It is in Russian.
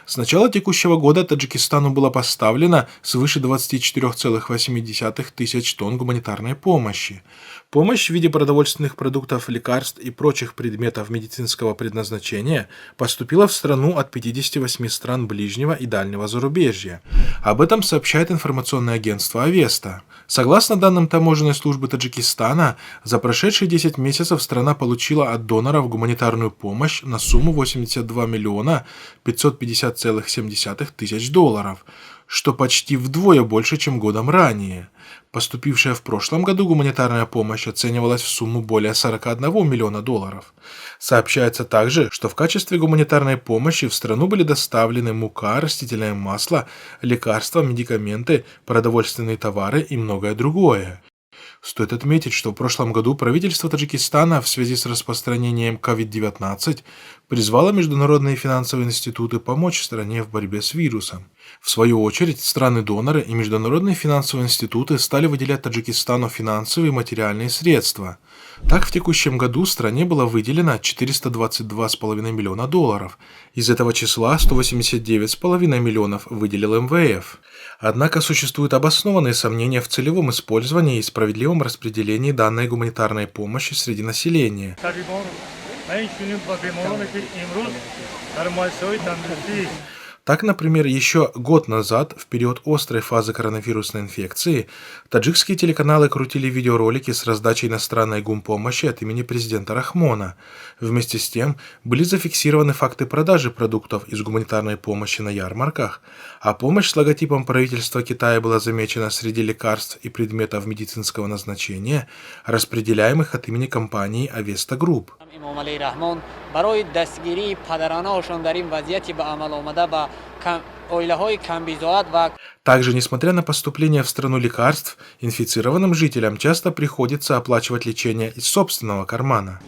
С начала текущего года Таджикистану было поставлено свыше 24,8 тысяч тонн гуманитарной помощи. Помощь в виде продовольственных продуктов, лекарств и прочих предметов медицинского предназначения поступила в страну от 58 стран ближнего и дальнего зарубежья. Об этом сообщает информационное агентство «Авеста». Согласно данным таможенной службы Таджикистана, за прошедшие 10 месяцев страна получила от доноров гуманитарную помощь на сумму 82 миллиона 550,7 тысяч долларов, что почти вдвое больше, чем годом ранее. Поступившая в прошлом году гуманитарная помощь оценивалась в сумму более 41 миллиона долларов. Сообщается также, что в качестве гуманитарной помощи в страну были доставлены мука, растительное масло, лекарства, медикаменты, продовольственные товары и многое другое. Стоит отметить, что в прошлом году правительство Таджикистана в связи с распространением COVID-19 призвало международные финансовые институты помочь стране в борьбе с вирусом. В свою очередь, страны-доноры и международные финансовые институты стали выделять Таджикистану финансовые и материальные средства. Так, в текущем году стране было выделено 422,5 миллиона долларов. Из этого числа 189,5 миллионов выделил МВФ. Однако существуют обоснованные сомнения в целевом использовании и справедливом распределении данной гуманитарной помощи среди населения. Так, например, еще год назад, в период острой фазы коронавирусной инфекции, таджикские телеканалы крутили видеоролики с раздачей иностранной гумпомощи от имени президента Рахмона. Вместе с тем, были зафиксированы факты продажи продуктов из гуманитарной помощи на ярмарках, а помощь с логотипом правительства Китая была замечена среди лекарств и предметов медицинского назначения, распределяемых от имени компании «Авеста Групп». Также, несмотря на поступление в страну лекарств, инфицированным жителям часто приходится оплачивать лечение из собственного кармана.